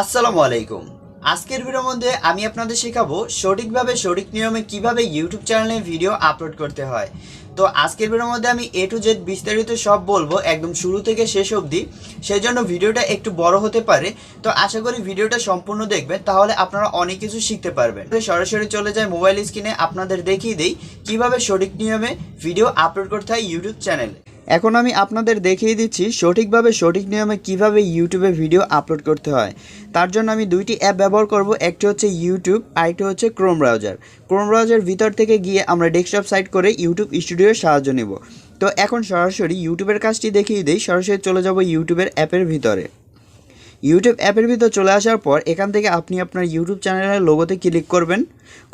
আসসালামু আলাইকুম। আজকের ভিডিওর মধ্যে আমি আপনাদের শেখাবো সঠিকভাবে সঠিক নিয়মে কিভাবে ইউটিউব চ্যানেলে ভিডিও আপলোড করতে হয়। তো আজকের ভিডিওর মধ্যে আমি এ টু জেড বিস্তারিত সব বলবো একদম শুরু থেকে শেষ অবধি। সেই জন্য ভিডিওটা একটু বড় হতে পারে। তো আশা করি ভিডিওটা সম্পূর্ণ দেখবেন, তাহলে আপনারা অনেক কিছু শিখতে পারবেন। সরাসরি চলে যায় মোবাইল স্ক্রিনে, আপনাদের দেখিয়ে দেই কিভাবে সঠিক নিয়মে ভিডিও আপলোড করতে হয় ইউটিউব চ্যানেলে। এখন আমি আপনাদের দেখিয়ে দিচ্ছি সঠিকভাবে সঠিক নিয়মে কিভাবে ইউটিউবে ভিডিও আপলোড করতে হয়। তার জন্য আমি দুইটি অ্যাপ ব্যবহার করব, একটি হচ্ছে ইউটিউব, আরেকটি হচ্ছে ক্রোম ব্রাউজার। ক্রোম ব্রাউজার ভিতর থেকে গিয়ে আমরা ডেস্কটপ সাইট করে ইউটিউব স্টুডিওর সাহায্য নেব। তো এখন সরাসরি ইউটিউবের কাজটি দেখিয়ে দিই। সরাসরি চলে যাব ইউটিউবের অ্যাপের ভিতরে। ইউটিউব অ্যাপের ভিতর চলে আসার পর এখান থেকে আপনি আপনার ইউটিউব চ্যানেলের লোগোতে ক্লিক করবেন।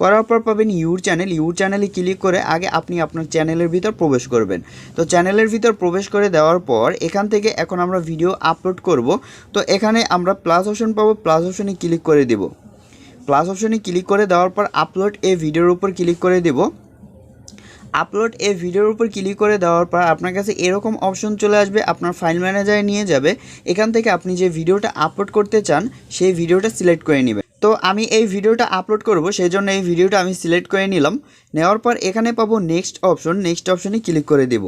করার পর পাবেন ইউর চ্যানেলে ক্লিক করে আগে আপনি আপনার চ্যানেলের ভিতর প্রবেশ করবেন। তো চ্যানেলের ভিতর প্রবেশ করে দেওয়ার পর এখান থেকে এখন আমরা ভিডিও আপলোড করব। তো এখানে আমরা প্লাস অপশন পাবো, প্লাস অপশনে ক্লিক করে দেব। প্লাস অপশনে ক্লিক করে দেওয়ার পর আপলোড এ ভিডিওর উপর ক্লিক করে দেব। আপলোড এ ভিডিওর উপর ক্লিক করে দেওয়ার পর আপনার কাছে এরকম অপশন চলে আসবে, আপনার ফাইল ম্যানেজারে নিয়ে যাবে। এখান থেকে আপনি যে ভিডিওটা আপলোড করতে চান সেই ভিডিওটা সিলেক্ট করে নেবেন। তো আমি এই ভিডিওটা আপলোড করব, সেই জন্য এই ভিডিওটা আমি সিলেক্ট করে নিলাম। নেওয়ার পর এখানে পাবো নেক্সট অপশনে ক্লিক করে দেব।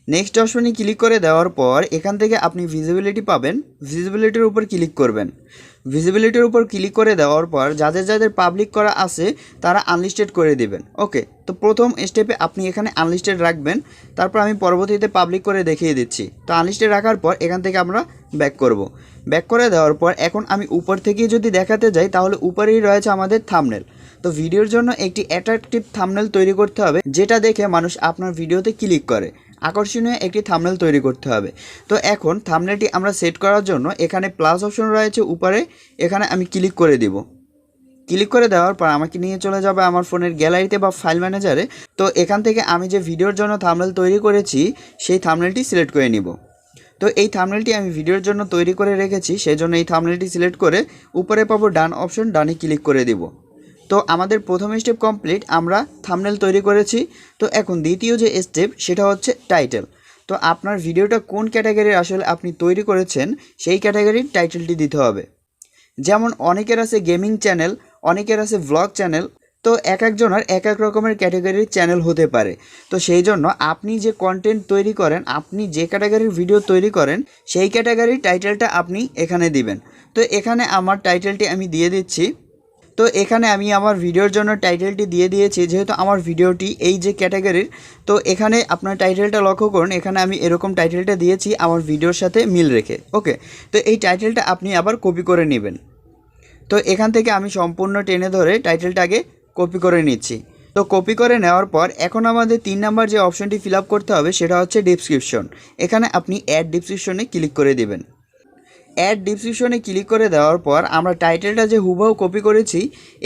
নেক্সট অপশনে ক্লিক করে দেওয়ার পর এখান থেকে আপনি ভিজিবিলিটি পাবেন, ভিজিবিলিটির উপর ক্লিক করবেন। ভিজিবিলিটির উপর ক্লিক করে দেওয়ার পর যাদের পাবলিক করা আছে তারা আনলিস্টেড করে দেবেন। ওকে, তো প্রথম স্টেপে আপনি এখানে আনলিস্টেড রাখবেন, তারপর আমি পরবর্তীতে পাবলিক করে দেখিয়ে দিচ্ছি। তো আনলিস্টেড রাখার পর এখান থেকে আমরা ব্যাক করব। ব্যাক করে দেওয়ার পর এখন আমি উপর থেকে যদি দেখাতে যাই তাহলে উপরেই রয়েছে আমাদের থাম্বনেল। তো ভিডিওর জন্য একটি অ্যাট্রাকটিভ থাম্বনেল তৈরি করতে হবে, যেটা দেখে মানুষ আপনার ভিডিওতে ক্লিক করে। আকর্ষণীয় একটি থাম্বনেল তৈরি করতে হবে। তো এখন থাম্বনেলটি আমরা সেট করার জন্য এখানে প্লাস অপশন রয়েছে উপরে, এখানে আমি ক্লিক করে দিব। ক্লিক করে দেওয়ার পর আমাকে নিয়ে চলে যাবে আমার ফোনের গ্যালারিতে বা ফাইল ম্যানেজারে। তো এখান থেকে আমি যে ভিডিওর জন্য থাম্বনেল তৈরি করেছি সেই থাম্বনেলটি সিলেক্ট করে নিব। তো এই থাম্বনেলটি আমি ভিডিওর জন্য তৈরি করে রেখেছি, সেই জন্য এই থাম্বনেলটি সিলেক্ট করে উপরে পাবো ডান অপশন, ডানে ক্লিক করে দিব। তো আমাদের প্রথম স্টেপ কমপ্লিট, আমরা থাম্বনেল তৈরি করেছি। তো এখন দ্বিতীয় যে স্টেপ সেটা হচ্ছে টাইটেল। তো আপনার ভিডিওটা কোন ক্যাটাগরির আসলে আপনি তৈরি করেছেন সেই ক্যাটাগরির টাইটেলটি দিতে হবে। যেমন অনেকের আছে গেমিং চ্যানেল, অনেকের আছে ভ্লগ চ্যানেল। তো এক একজনের এক এক রকমের ক্যাটাগরির চ্যানেল হতে পারে। তো সেই জন্য আপনি যে কন্টেন্ট তৈরি করেন, আপনি যে ক্যাটাগরির ভিডিও তৈরি করেন সেই ক্যাটাগরির টাইটেলটা আপনি এখানে দিবেন। তো এখানে আমার টাইটেলটি আমি দিয়ে দিচ্ছি। তো এখানে আমি আমার ভিডিওর জন্য টাইটেলটি দিয়ে দিয়েছি, যেহেতু আমার ভিডিওটি এই যে ক্যাটাগরির। তো এখানে আপনার টাইটেলটা লক্ষ্য করুন, এখানে আমি এরকম টাইটেলটা দিয়েছি আমার ভিডিওর সাথে মিল রেখে। ওকে, তো এই টাইটেলটা আপনি আবার কপি করে নেবেন। তো এখান থেকে আমি সম্পূর্ণ টেনে ধরে টাইটেলটা আগে কপি করে নিচ্ছি। তো কপি করে নেওয়ার পর এখন আমাদের 3 নাম্বার যে অপশনটি ফিল আপ করতে হবে সেটা হচ্ছে ডেসক্রিপশন। এখানে আপনি অ্যাড ডেসক্রিপশনে ক্লিক করে দেবেন। অ্যাড ডেসক্রিপশনে ক্লিক করে দেওয়ার পর আমরা টাইটেলটা যে হুবহু কপি করেছি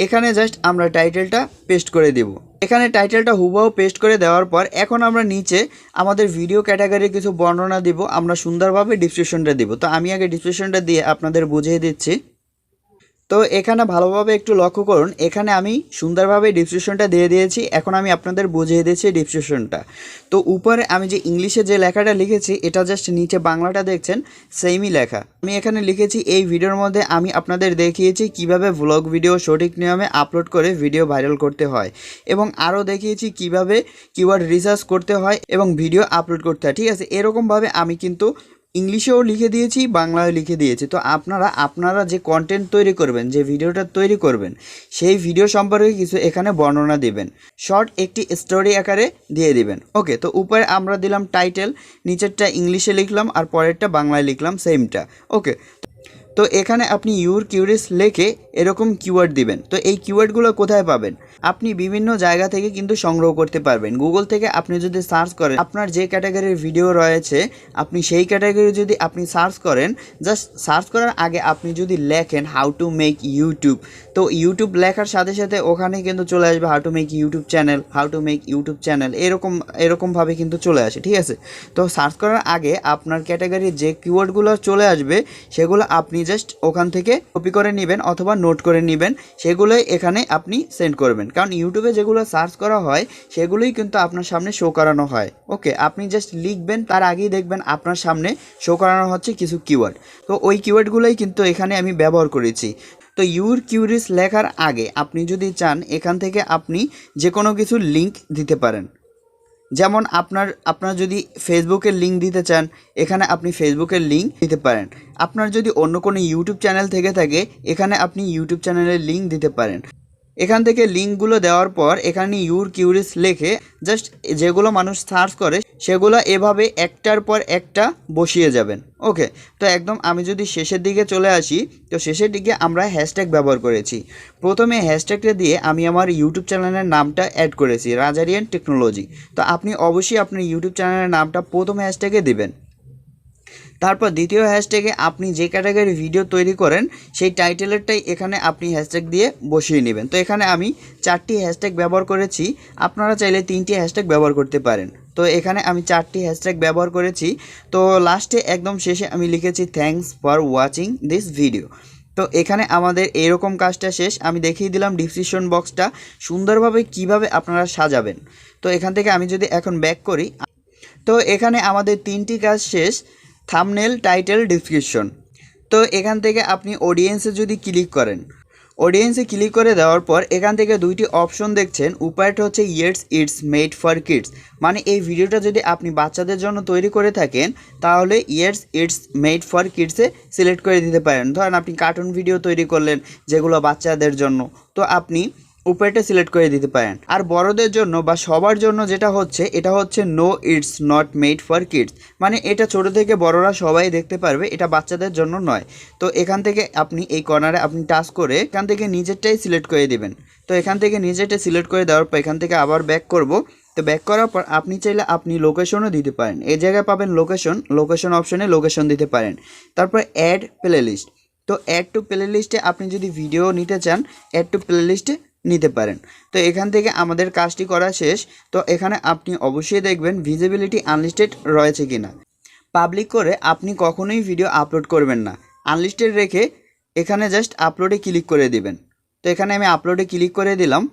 এখানে জাস্ট আমরা টাইটেলটা পেস্ট করে দেব। এখানে টাইটেলটা হুবহু পেস্ট করে দেওয়ার পর এখন আমরা নিচে আমাদের ভিডিও ক্যাটাগরির কিছু বর্ণনা দিব, আমরা সুন্দরভাবে ডেসক্রিপশনটা দিব। তো আমি আগে ডেসক্রিপশনটা দিয়ে আপনাদের বুঝিয়ে দিচ্ছি। তো এখানে ভালোভাবে একটু লক্ষ্য করুন, এখানে আমি সুন্দরভাবে ডেসক্রিপশনটা দিয়ে দিয়েছি। এখন আমি আপনাদের বুঝিয়ে দিচ্ছি ডেসক্রিপশনটা। তো উপরে আমি যে ইংলিশে যে লেখাটা লিখেছি এটা জাস্ট নিচে বাংলাটা দেখছেন সেমই লেখা। আমি এখানে লিখেছি এই ভিডিওর মধ্যে আমি আপনাদের দেখিয়েছি কিভাবে ভ্লগ ভিডিও সঠিক নিয়মে আপলোড করে ভিডিও ভাইরাল করতে হয়, এবং আরও দেখিয়েছি কিভাবে কিওয়ার্ড রিসার্চ করতে হয় এবং ভিডিও আপলোড করতে হয়। ঠিক আছে, এরকমভাবে আমি কিন্তু ইংলিশেও লিখে দিয়েছি, বাংলায় লিখে দিয়েছি। তো আপনারা যে কন্টেন্ট তৈরি করবেন, যে ভিডিওটা তৈরি করবেন সেই ভিডিও সম্পর্কে কিছু এখানে বর্ণনা দিবেন, শর্ট একটি স্টোরি আকারে দিয়ে দিবেন। ওকে, তো উপরে আমরা দিলাম টাইটেল, নিচেরটা ইংলিশে লিখলাম আর পরেরটা বাংলায় লিখলাম সেমটা। ওকে, তো এখানে আপনি ইউর কিউরিস লিখে এরকম কিওয়ার্ড দিবেন। তো এই কিওয়ার্ডগুলো কোথায় পাবেন? আপনি বিভিন্ন জায়গা থেকে কিন্তু সংগ্রহ করতে পারবেন। গুগল থেকে আপনি যদি সার্চ করেন আপনার যে ক্যাটাগরির ভিডিও রয়েছে আপনি সেই ক্যাটাগরি যদি আপনি সার্চ করেন, জাস্ট সার্চ করার আগে আপনি যদি লেখেন হাউ টু মেক ইউটিউব, তো ইউটিউব লেখার সাথে সাথে ওখানে কিন্তু চলে আসবে how to make YouTube channel, এরকমভাবে কিন্তু চলে আসে। ঠিক আছে, তো সার্চ করার আগে আপনার ক্যাটাগরির যে কিওয়ার্ডগুলো চলে আসবে সেগুলো আপনি জাস্ট ওখান থেকে কপি করে নেবেন অথবা নোট করে নেবেন, সেগুলোই এখানে আপনি সেন্ড করবেন। কারণ ইউটিউবে যেগুলো সার্চ করা হয় সেগুলোই কিন্তু আপনার সামনে শো করানো হয়। ওকে, আপনি জাস্ট লিখবেন, তার আগেই দেখবেন আপনার সামনে শো করানো হচ্ছে কিছু কিওয়ার্ড। তো ওই কিওয়ার্ডগুলোই কিন্তু এখানে আমি ব্যবহার করেছি। তো ইউর কিউরিস লেখার আগে আপনি যদি চান এখান থেকে আপনি যে কোনো কিছু লিঙ্ক দিতে পারেন। যেমন আপনার যদি ফেসবুকের লিঙ্ক দিতে চান, এখানে আপনি ফেসবুকের লিঙ্ক দিতে পারেন। আপনার যদি অন্য কোনো ইউটিউব চ্যানেল থেকে থাকে, এখানে আপনি ইউটিউব চ্যানেলের লিঙ্ক দিতে পারেন। এখান থেকে লিঙ্কগুলো দেওয়ার পর এখানে ইউর কিউরিস লিখে জাস্ট যেগুলো মানুষ সার্চ করে সেগুলো এভাবে একটার পর একটা বসিয়ে যাবেন। ওকে, তো একদম আমি যদি শেষের দিকে চলে আসি, তো শেষের দিকে আমরা হ্যাশট্যাগ ব্যবহার করেছি। প্রথমে হ্যাশট্যাগটা দিয়ে আমি আমার ইউটিউব চ্যানেলের নামটা অ্যাড করেছি, রাজ আরিয়ান টেকনোলজি। তো আপনি অবশ্যই আপনার ইউটিউব চ্যানেলের নামটা প্রথম হ্যাশট্যাগে দেবেন। তারপর দ্বিতীয় হ্যাশট্যাগে আপনি যে ক্যাটাগরি ভিডিও তৈরি করেন সেই টাইটেলেরটাই এখানে আপনি হ্যাশট্যাগ দিয়ে বসিয়ে নেবেন। তো এখানে আমি 4টি হ্যাশট্যাগ ব্যবহার করেছি, আপনারা চাইলে 3টি হ্যাশট্যাগ ব্যবহার করতে পারেন। তো এখানে আমি 4টি হ্যাশট্যাগ ব্যবহার করেছি। তো লাস্টে একদম শেষে আমি লিখেছি thanks for watching this video. তো এখানে আমাদের এরকম কাজটা শেষ। আমি দেখিয়ে দিলাম ডিসক্রিপশন বক্সটা সুন্দরভাবে কিভাবে আপনারা সাজাবেন। তো এখান থেকে আমি যদি এখন ব্যাক করি, তো এখানে আমাদের 3টি কাজ শেষ, থাম্বনেল, টাইটেল, ডেসক্রিপশন। তো এখান থেকে আপনি অডিয়েন্সে যদি ক্লিক করেন, অডিয়েন্সে ক্লিক করে দেওয়ার পর এখান থেকে 2টি অপশন দেখছেন। উপায়টা হচ্ছে yes it's made for kids, মানে এই ভিডিওটা যদি আপনি বাচ্চাদের জন্য তৈরি করে থাকেন তাহলে ইয়েস ইটস মেড ফর কিডসে সিলেক্ট করে দিতে পারেন। ধরেন আপনি কার্টুন ভিডিও তৈরি করলেন যেগুলো বাচ্চাদের জন্য, তো আপনি উপরেটা সিলেক্ট করে দিতে পারেন। আর বড়দের জন্য বা সবার জন্য যেটা হচ্ছে, এটা হচ্ছে no it's not made for kids, মানে এটা ছোট থেকে বড়রা সবাই দেখতে পারবে, এটা বাচ্চাদের জন্য নয়। তো এখান থেকে আপনি এই কর্নারে আপনি টাচ করে এখান থেকে নিজেরটাই সিলেক্ট করে দিবেন। তো এখান থেকে নিজেরটা সিলেক্ট করে দেওয়ার পর এখান থেকে আবার ব্যাক করব। তো ব্যাক করার পর আপনি চাইলে আপনি লোকেশনও দিতে পারেন, এই জায়গায় পাবেন লোকেশন অপশনে লোকেশন দিতে পারেন। তারপর অ্যাড প্লে লিস্ট, তো অ্যাড টু প্লে লিস্টে আপনি যদি ভিডিও নিতে চান অ্যাড টু প্লে লিস্টে নিতে পারেন। তো এখান থেকে আমাদের কাজটি করা শেষ। তো এখানে আপনি অবশ্যই দেখবেন ভিজিবিলিটি আনলিস্টেড রয়েছে কিনা। পাবলিক করে আপনি কখনোই ভিডিও আপলোড করবেন না, আনলিস্টেড রেখে এখানে জাস্ট আপলোডে ক্লিক করে দিবেন। তো এখানে আমি আপলোডে ক্লিক করে দিলাম।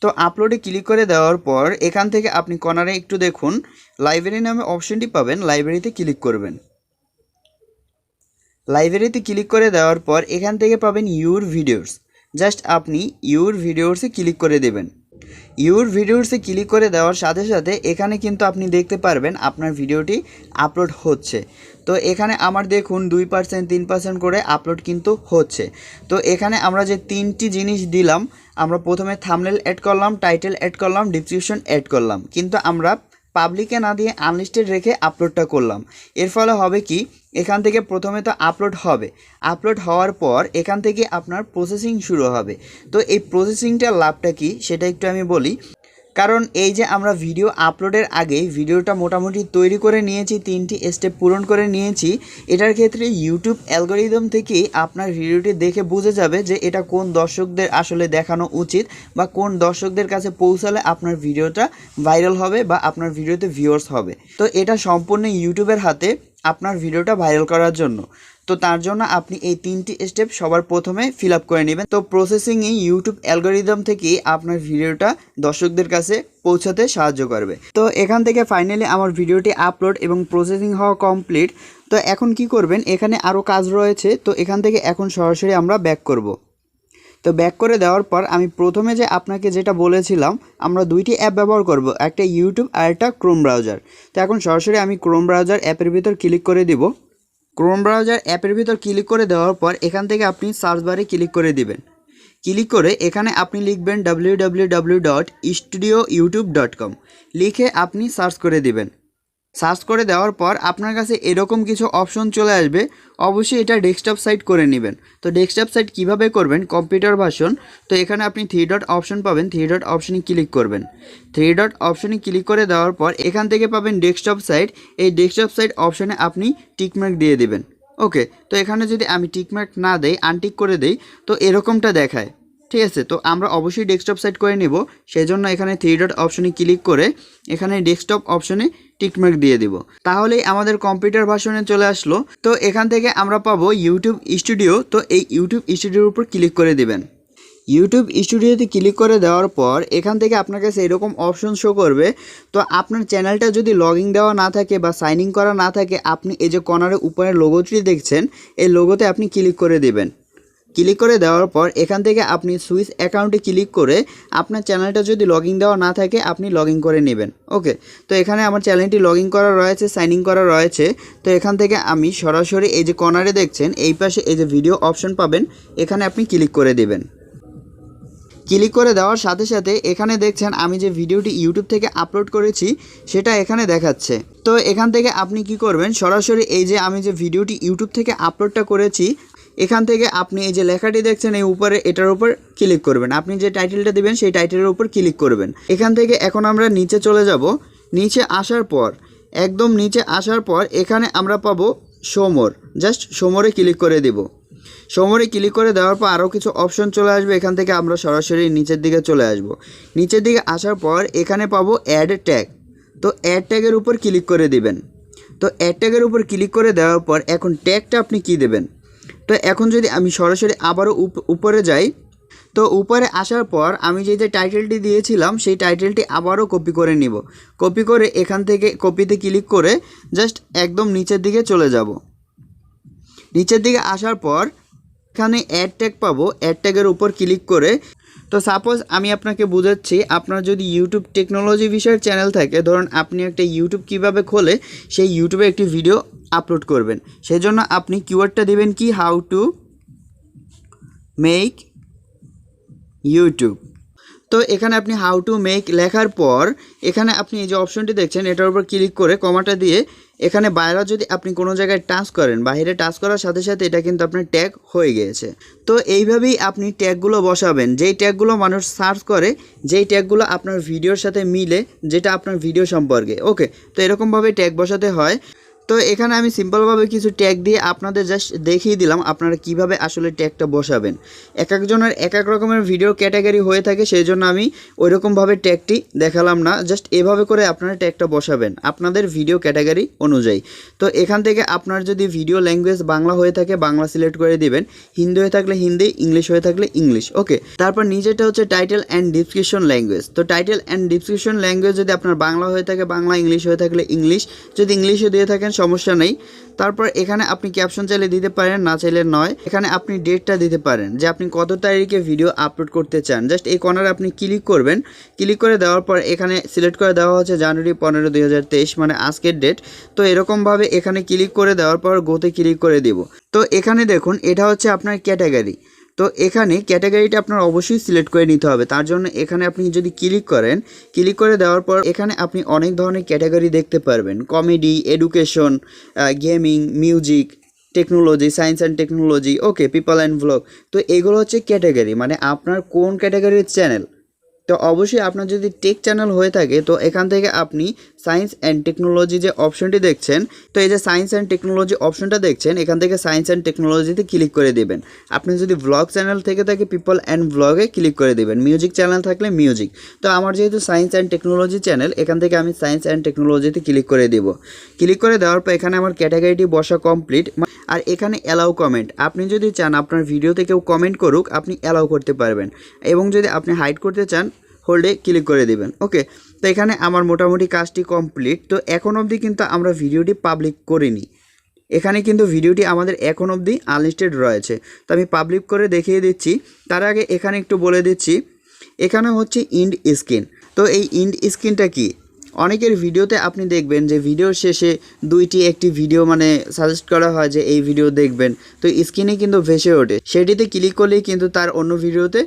তো আপলোডে ক্লিক করে দেওয়ার পর এখান থেকে আপনি কর্নারে একটু দেখুন লাইব্রেরি নামে অপশনটি পাবেন, লাইব্রেরিতে ক্লিক করবেন। লাইব্রেরিতে ক্লিক করে দেওয়ার পর এখান থেকে পাবেন ইউর ভিডিওস, জাস্ট আপনি ইউর ভিডিওসে ক্লিক করে দেবেন। ইউর ভিডিওসে ক্লিক করে দেওয়ার সাথে সাথে এখানে কিন্তু আপনি দেখতে পারবেন আপনার ভিডিওটি আপলোড হচ্ছে। তো এখানে আমার দেখুন 2%, 3% করে আপলোড কিন্তু হচ্ছে। তো এখানে আমরা যে 3টি জিনিস দিলাম, আমরা প্রথমে থাম্বনেল অ্যাড করলাম, টাইটেল অ্যাড করলাম, ডেসক্রিপশন অ্যাড করলাম, কিন্তু আমরা পাবলিকে না দিয়ে আনলিস্টেড রেখে আপলোডটা করলাম। এর ফলে হবে কি, এখান থেকে প্রথমে তো আপলোড হবে, আপলোড হওয়ার পর এখান থেকে আপনার প্রসেসিং শুরু হবে। তো এই প্রসেসিংটার লাভটা কি সেটা একটু আমি বলি। কারণ এই যে আমরা ভিডিও আপলোডের আগে ভিডিওটা মোটামুটি তৈরি করে নিয়েছি, 3টি স্টেপ পূরণ করে নিয়েছি, এটার ক্ষেত্রে ইউটিউব অ্যালগরিদম থেকেই আপনার ভিডিওটি দেখে বুঝে যাবে যে এটা কোন দর্শকদের আসলে দেখানো উচিত বা কোন দর্শকদের কাছে পৌঁছালে আপনার ভিডিওটা ভাইরাল হবে বা আপনার ভিডিওতে ভিউয়ার্স হবে। তো এটা সম্পূর্ণ ইউটিউবের হাতে আপনার ভিডিওটা ভাইরাল করার জন্য। তো তার জন্য আপনি এই 3টি স্টেপ সবার প্রথমে ফিল আপ করে নেবেন। তো প্রসেসিংয়ে ইউটিউব অ্যালগরিদম থেকেই আপনার ভিডিওটা দর্শকদের কাছে পৌঁছাতে সাহায্য করবে। তো এখান থেকে ফাইনালি আমার ভিডিওটি আপলোড এবং প্রসেসিং হওয়া কমপ্লিট। তো এখন কি করবেন, এখানে আরও কাজ রয়েছে। তো এখান থেকে এখন সরাসরি আমরা ব্যাক করব। তো ব্যাক করে দেওয়ার পর আমি প্রথমে যে আপনাকে যেটা বলেছিলাম, আমরা 2টি অ্যাপ ব্যবহার করব, একটা ইউটিউব আর একটা ক্রোম ব্রাউজার। তো এখন সরাসরি আমি ক্রোম ব্রাউজার অ্যাপের ভিতর ক্লিক করে দিব। ক্রোম ব্রাউজার অ্যাপের ভিতর ক্লিক করে দেওয়ার পর এখান থেকে আপনি সার্চ বারে ক্লিক করে দিবেন। ক্লিক করে এখানে আপনি লিখবেন www.studioyoutube.com, লিখে আপনি সার্চ করে দিবেন। সার্চ করে দেওয়ার পর আপনার কাছে এরকম কিছু অপশন চলে আসবে, অবশ্যই এটা ডেস্কটপ সাইট করে নেবেন। তো ডেস্কটপ সাইট কিভাবে করবেন, কম্পিউটার ভার্সন। তো এখানে আপনি 3 ডট অপশন পাবেন, 3 ডট অপশনে ক্লিক করবেন। 3 ডট অপশনে ক্লিক করে দেওয়ার পর এখান থেকে পাবেন ডেস্কটপ সাইট, এই ডেস্কটপ সাইট অপশনে আপনি টিকমার্ক দিয়ে দিবেন। ওকে, তো এখানে যদি আমি টিকমার্ক না দেই, আনটিক করে দেই, তো এরকমটা দেখায়। ঠিক আছে, তো আমরা অবশ্যই ডেস্কটপ সেট করে নিব। সেই জন্য এখানে থ্রি ডট অপশনে ক্লিক করে এখানে ডেস্কটপ অপশনে টিকমার্ক দিয়ে দিব, তাহলেই আমাদের কম্পিউটার ভার্সনে চলে আসলো। তো এখান থেকে আমরা পাবো ইউটিউব স্টুডিও। তো এই ইউটিউব স্টুডিওর উপর ক্লিক করে দিবেন। ইউটিউব স্টুডিওতে ক্লিক করে দেওয়ার পর এখান থেকে আপনার কাছে এরকম অপশন শো করবে। তো আপনার চ্যানেলটা যদি লগইন দেওয়া না থাকে বা সাইন ইন করা না থাকে, আপনি এই যে কর্নারের উপরে লোগোটি দেখছেন, এই লোগোতে আপনি ক্লিক করে দেবেন। ক্লিক করে দেওয়ার পর এখান থেকে আপনি সুইচ অ্যাকাউন্টে ক্লিক করে আপনার চ্যানেলটা যদি লগইন দেওয়া না থাকে আপনি লগইন করে নেবেন। ওকে, তো এখানে আমার চ্যানেলটি লগইন করা রয়েছে, সাইন ইন করা রয়েছে। তো এখান থেকে আমি সরাসরি এই যে কর্নারে দেখছেন এই পাশে এই যে ভিডিও অপশন পাবেন, এখানে আপনি ক্লিক করে দেবেন। ক্লিক করে দেওয়ার সাথে সাথে এখানে দেখছেন আমি যে ভিডিওটি ইউটিউব থেকে আপলোড করেছি সেটা এখানে দেখাচ্ছে। তো এখান থেকে আপনি কি করবেন, সরাসরি এই যে আমি যে ভিডিওটি ইউটিউব থেকে আপলোডটা করেছি এখান থেকে আপনি এই যে লেখাটি দেখছেন এই উপরে, এটার উপর ক্লিক করবেন। আপনি যে টাইটেলটা দেবেন সেই টাইটেলের উপর ক্লিক করবেন। এখান থেকে এখন আমরা নিচে চলে যাব। নিচে আসার পর একদম নিচে আসার পর এখানে আমরা পাবো শোমোর, জাস্ট শোমোরে ক্লিক করে দেব। শোমোরে ক্লিক করে দেওয়ার পর আরও কিছু অপশন চলে আসবে। এখান থেকে আমরা সরাসরি নিচের দিকে চলে আসব। নিচের দিকে আসার পর এখানে পাবো অ্যাড ট্যাগ। তো অ্যাড ট্যাগের উপর ক্লিক করে দিবেন। তো অ্যাড ট্যাগের উপর ক্লিক করে দেওয়ার পর এখন ট্যাগটা আপনি কি দেবেন। তো এখন যদি আমি সরাসরি আবারও উপরে যাই, তো উপরে আসার পর আমি যে টাইটেলটি দিয়েছিলাম সেই টাইটেলটি আবারও কপি করে নিব। কপি করে এখান থেকে কপিতে ক্লিক করে জাস্ট একদম নিচের দিকে চলে যাব। নিচের দিকে আসার পর এখানে অ্যাড ট্যাগ পাবো। অ্যাড ট্যাগের উপর ক্লিক করে, তো সাপোজ আমি আপনাকে বোঝাচ্ছি, আপনার যদি ইউটিউব টেকনোলজি বিষয়ের চ্যানেল থাকে, ধরুন আপনি একটা ইউটিউব কিভাবে খোলে সেই ইউটিউবে একটি ভিডিও আপলোড করবেন, সেই জন্য আপনি কিওয়ার্ডটা দেবেন কি, হাউ টু মেক ইউটিউব। তো এখানে আপনি হাউ টু মেক লেখার পর এখানে আপনি এই যে অপশনটি দেখছেন এটার উপর ক্লিক করে কমাটা দিয়ে এখানে বাইরে যদি আপনি কোনো জায়গায় টাচ করেন, বাইরে টাচ করার সাথে সাথে এটা কিন্তু আপনার ট্যাগ হয়ে গিয়েছে। তো এইভাবেই আপনি ট্যাগগুলো বসাবেন, যেই ট্যাগগুলো মানুষ সার্চ করে, যেই ট্যাগগুলো আপনার ভিডিওর সাথে মিলে, যেটা আপনার ভিডিও সম্পর্কে। ওকে, তো এরকমভাবে ট্যাগ বসাতে হয়। তো এখানে আমি সিম্পলভাবে কিছু ট্যাগ দিয়ে আপনাদের জাস্ট দেখিয়ে দিলাম আপনারা কিভাবে আসলে ট্যাগটা বসাবেন। এক একজনের এক এক রকমের ভিডিও ক্যাটাগরি হয়ে থাকে, সেই জন্য আমি ওইরকমভাবে ট্যাগটি দেখালাম না, জাস্ট এভাবে করে আপনারা ট্যাগটা বসাবেন আপনাদের ভিডিও ক্যাটাগরি অনুযায়ী। তো এখান থেকে আপনার যদি ভিডিও ল্যাঙ্গুয়েজ বাংলা হয়ে থাকে বাংলা সিলেক্ট করে দিবেন, হিন্দি হয়ে থাকলে হিন্দি, ইংলিশ হয়ে থাকলে ইংলিশ। ওকে, তারপর নিচেটা হচ্ছে টাইটেল অ্যান্ড ডিসক্রিপশন ল্যাঙ্গুয়েজ। তো টাইটেল অ্যান্ড ডিসক্রিপশন ল্যাঙ্গুয়েজ যদি আপনার বাংলা হয়ে থাকে বাংলা, ইংলিশ হয়ে থাকলে ইংলিশ, যদি ইংলিশে দিয়ে থাকেন সমস্যা নেই। তারপর এখানে আপনি ক্যাপশন চাইলে দিতে পারেন, না চাইলে নয়। এখানে আপনি ডেটটা দিতে পারেন যে আপনি কত তারিখে ভিডিও আপলোড করতে চান। জাস্ট এই কর্নারে আপনি ক্লিক করবেন। ক্লিক করে দেওয়ার পর এখানে সিলেক্ট করে দেওয়া হচ্ছে জানুয়ারি 15, 2023, মানে আজকের ডেট। তো এরকমভাবে এখানে ক্লিক করে দেওয়ার পর গোতে ক্লিক করে দেব। তো এখানে দেখুন এটা হচ্ছে আপনার ক্যাটাগরি। তো এখানে ক্যাটাগরিটা আপনার অবশ্যই সিলেক্ট করে নিতে হবে। তার জন্য এখানে আপনি যদি ক্লিক করেন, ক্লিক করে দেওয়ার পর এখানে আপনি অনেক ধরনের ক্যাটাগরি দেখতে পারবেন, comedy, education, gaming, music, technology, science and technology, okay, people and vlog. তো এগুলো হচ্ছে ক্যাটাগরি, মানে আপনার কোন ক্যাটাগরির চ্যানেল। তো অবশ্যই আপনার যদি টেক চ্যানেল হয়ে থাকে তো এখান থেকে আপনি সায়েন্স অ্যান্ড টেকনোলজি যে অপশনটি দেখছেন, তো এই যে সায়েন্স অ্যান্ড টেকনোলজি অপশনটা দেখছেন, এখান থেকে সায়েন্স অ্যান্ড টেকনোলজিতে ক্লিক করে দেবেন। আপনি যদি ভ্লগ চ্যানেল থেকে থাকে পিপল অ্যান্ড ভ্লগে ক্লিক করে দেবেন, মিউজিক চ্যানেল থাকলে মিউজিক। তো আমার যেহেতু সায়েন্স অ্যান্ড টেকনোলজি চ্যানেল, এখান থেকে আমি সায়েন্স অ্যান্ড টেকনোলজিতে ক্লিক করে দেব। ক্লিক করে দেওয়ার পর এখানে আমার ক্যাটাগরিটি বসা কমপ্লিট। আর এখানে অ্যালাউ কমেন্ট, আপনি যদি চান আপনার ভিডিওতে কেউ কমেন্ট করুক আপনি অ্যালাউ করতে পারবেন, এবং যদি আপনি হাইড করতে চান হোল্ডে ক্লিক করে দিবেন। ওকে, তো এখানে আমার মোটামুটি কাজটি কমপ্লিট। তো এখন অবধি কিন্তু আমরা ভিডিওটি পাবলিক করিনি, এখানে কিন্তু ভিডিওটি আমাদের এখন অবধি আনলিস্টেড রয়েছে। তো আমি পাবলিক করে দেখিয়ে দিচ্ছি। তার আগে এখানে একটু বলে দিচ্ছি, এখানে হচ্ছে ইন্ড স্ক্রিন। তো এই ইন্ড স্ক্রিনটা কি, অনেকের ভিডিওতে আপনি দেখবেন যে ভিডিওর শেষে একটি ভিডিও মানে সাজেস্ট করা হয় যে এই ভিডিও দেখবেন, তো স্ক্রিনে কিন্তু ভেসে ওঠে, সেটিতে ক্লিক করলেই কিন্তু তার অন্য ভিডিওতে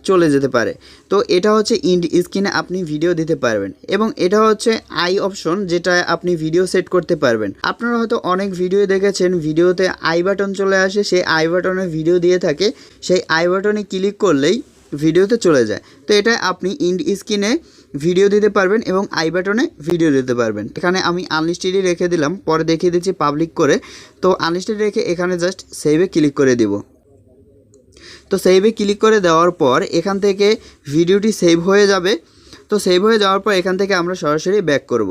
চলে যেতে পারে। তো এটা হচ্ছে ইন্ড স্ক্রিনে আপনি ভিডিও দিতে পারবেন, এবং এটা হচ্ছে আই অপশন, যেটা আপনি ভিডিও সেট করতে পারবেন। আপনারা হয়তো অনেক ভিডিও দেখেছেন ভিডিওতে আই বাটন চলে আসে, সেই আই বাটনে ভিডিও দিয়ে থাকে, সেই আই বাটনে ক্লিক করলেই ভিডিওতে চলে যায়। তো এটা আপনি ইন্ড স্ক্রিনে ভিডিও দিতে পারবেন এবং আই বাটনে ভিডিও দিতে পারবেন। এখানে আমি আনলিস্টেডই রেখে দিলাম, পরে দেখিয়ে দিচ্ছি পাবলিক করে। তো আনলিস্টেড রেখে এখানে জাস্ট সেভে ক্লিক করে দিব। তো সেভে ক্লিক করে দেওয়ার পর এখান থেকে ভিডিওটি সেভ হয়ে যাবে। তো সেভ হয়ে যাওয়ার পর এখান থেকে আমরা সরাসরি ব্যাক করব।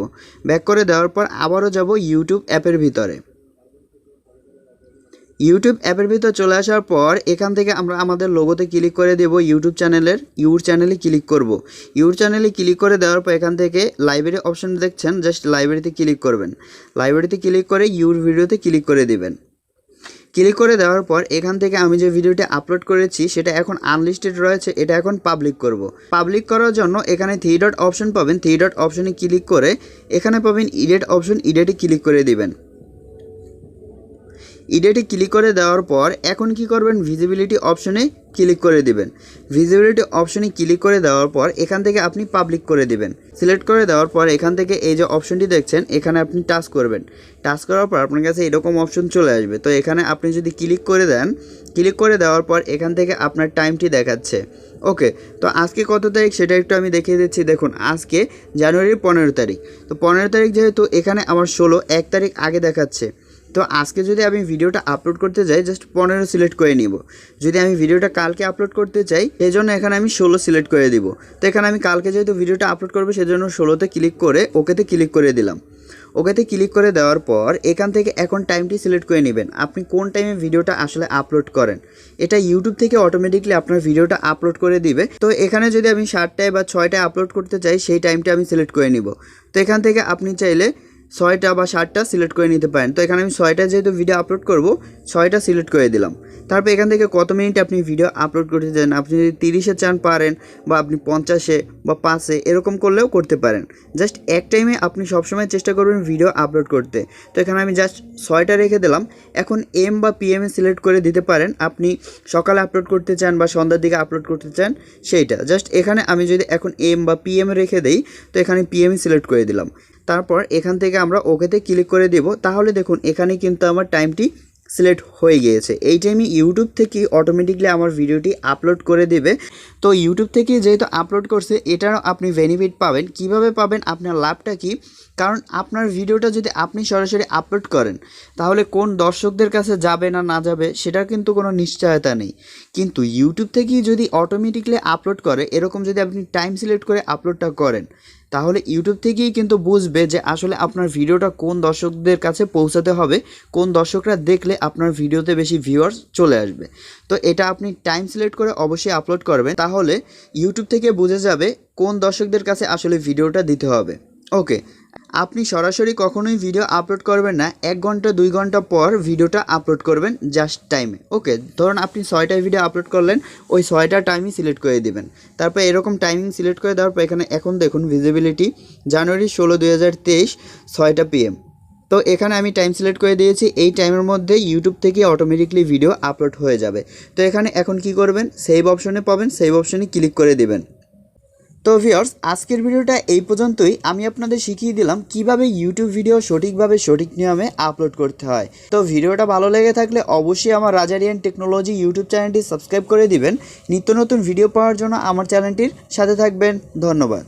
ব্যাক করে দেওয়ার পর আবারও যাব ইউটিউব অ্যাপের ভিতরে। ইউটিউব অ্যাপের ভিতর চলে আসার পর এখান থেকে আমরা আমাদের লোগোতে ক্লিক করে দেব। ইউটিউব চ্যানেলের ইউর চ্যানেলে ক্লিক করব। ইউর চ্যানেলে ক্লিক করে দেওয়ার পর এখান থেকে লাইব্রেরি অপশন দেখছেন, জাস্ট লাইব্রেরিতে ক্লিক করবেন। লাইব্রেরিতে ক্লিক করে ইউর ভিডিওতে ক্লিক করে দিবেন। ক্লিক করে দেওয়ার পর এখান থেকে আমি যে ভিডিওটি আপলোড করেছি সেটা এখন আনলিস্টেড রয়েছে, এটা এখন পাবলিক করব। পাবলিক করার জন্য এখানে 3 ডট অপশন পাবেন। 3 ডট অপশনে ক্লিক করে এখানে পাবেন এডিট অপশন, এডিটে ক্লিক করে দিবেন। এডিটে ক্লিক করে দেওয়ার পর এখন কি করবেন, ভিজিবিলিটি অপশনে ক্লিক করে দিবেন। ভিজিবিলিটি অপশনে ক্লিক করে দেওয়ার পর এখান থেকে আপনি পাবলিক করে দিবেন। সিলেক্ট করে দেওয়ার পর এখান থেকে এই যে অপশনটি দেখছেন এখানে আপনি টাচ করবেন। টাচ করার পর আপনার কাছে এরকম অপশন চলে আসবে। তো এখানে আপনি যদি ক্লিক করে দেন, ক্লিক করে দেওয়ার পর এখান থেকে আপনার টাইমটি দেখাচ্ছে। ওকে, তো আজকে কত তারিখ সেটা একটু আমি দেখিয়ে দিচ্ছি। দেখুন আজকে জানুয়ারির 15 তারিখ। তো 15 তারিখ যেহেতু এখানে আমার 1 তারিখ আগে দেখাচ্ছে, তো আজকে যদি আমি ভিডিওটা আপলোড করতে যাই জাস্ট 15 সিলেক্ট করে নিব। যদি আমি ভিডিওটা কালকে আপলোড করতে চাই সেই জন্য এখানে আমি 16 সিলেক্ট করে দিব। তো এখানে আমি কালকে যেহেতু ভিডিওটা আপলোড করবো সেজন্য 16তে ক্লিক করে ওকেতে ক্লিক করে দিলাম। ওকেতে ক্লিক করে দেওয়ার পর এখান থেকে এখন টাইমটি সিলেক্ট করে নেবেন, আপনি কোন টাইমে ভিডিওটা আসলে আপলোড করেন। এটা ইউটিউব থেকে অটোমেটিকলি আপনার ভিডিওটা আপলোড করে দিবে। তো এখানে যদি আমি 7টায় বা 6টায় আপলোড করতে চাই সেই টাইমটা আমি সিলেক্ট করে নিব। তো এখান থেকে আপনি চাইলে 6টা বা 7টা সিলেক্ট করে নিতে পারেন। তো এখানে আমি 6টা যেহেতু ভিডিও আপলোড করব 6টা সিলেক্ট করে দিলাম। তারপর এখান থেকে কত মিনিটে আপনি ভিডিও আপলোড করতে চান, আপনি যদি 30-এ চান পারেন, বা আপনি 50-এ বা 5-এ এরকম করলেও করতে পারেন। জাস্ট এক টাইমে আপনি সবসময় চেষ্টা করবেন ভিডিও আপলোড করতে। তো এখানে আমি জাস্ট 6টা রেখে দিলাম। এখন এম বা পিএমে সিলেক্ট করে দিতে পারেন, আপনি সকালে আপলোড করতে চান বা সন্ধ্যার দিকে আপলোড করতে চান সেইটা। জাস্ট এখানে আমি যদি এখন এম বা পিএমে রেখে দেই তো এখানে পিএমে সিলেক্ট করে দিলাম। তারপর এখান থেকে আমরা ওকেতে ক্লিক করে দেব। তাহলে দেখুন এখানে কিন্তু আমার টাইমটি সিলেক্ট হয়ে গিয়েছে। এই টাইমে ইউটিউব থেকে অটোমেটিকলি আমার ভিডিওটি আপলোড করে দেবে। তো ইউটিউব থেকে যেহেতু আপলোড করছে এটারও আপনি বেনিফিট পাবেন। কিভাবে পাবেন, আপনার লাভটা কি? কারণ আপনার ভিডিওটা যদি আপনি সরাসরি আপলোড করেন তাহলে কোন দর্শকদের কাছে যাবে না না যাবে সেটার কিন্তু কোনো নিশ্চয়তা নেই। কিন্তু ইউটিউব থেকেই যদি অটোমেটিকলি আপলোড করে, এরকম যদি আপনি টাইম সিলেক্ট করে আপলোডটা করেন তাহলে ইউটিউব থেকেই কিন্তু বুঝবে যে আসলে আপনার ভিডিওটা কোন দর্শকদের কাছে পৌঁছাতে হবে, কোন দর্শকরা দেখলে আপনার ভিডিওতে বেশি ভিউয়ার্স চলে আসবে। তো এটা আপনি টাইম সিলেক্ট করে অবশ্যই আপলোড করবেন, তাহলে ইউটিউব থেকে বুঝে যাবে কোন দর্শকদের কাছে আসলে ভিডিওটা দিতে হবে। ওকে, আপনি সরাসরি কখনোই ভিডিও আপলোড করবেন না, 1 ঘন্টা 2 ঘন্টা পর ভিডিওটা আপলোড করবেন জাস্ট টাইমে। ওকে, ধরুন আপনি 6টায় ভিডিও আপলোড করলেন, ওই 6টা টাইমই সিলেক্ট করে দিবেন। তারপর এরকম টাইমিং সিলেক্ট করে দেওয়ার পর এখানে এখন দেখুন ভিজিবিলিটি জানুয়ারি 16, 2023 6টা PM। তো এখানে আমি টাইম সিলেক্ট করে দিয়েছি। এই টাইমের মধ্যে ইউটিউব থেকে অটোমেটিকলি ভিডিও আপলোড হয়ে যাবে। তো এখানে এখন কি করবেন, সেভ অপশনে পাবেন, সেভ অপশনে ক্লিক করে দিবেন। তো ভিউয়ার্স, আজকের ভিডিওটা এই পর্যন্তই। আমি আপনাদের শিখিয়ে দিলাম কিভাবে ইউটিউব ভিডিও সঠিকভাবে সঠিক নিয়মে আপলোড করতে হয়। তো ভিডিওটা ভালো লেগে থাকলে অবশ্যই আমার রাজ আরিয়ান টেকনোলজি ইউটিউব চ্যানেলটি সাবস্ক্রাইব করে দিবেন। নিত্য নতুন ভিডিও পাওয়ার জন্য আমার চ্যানেলটির সাথে থাকবেন। ধন্যবাদ।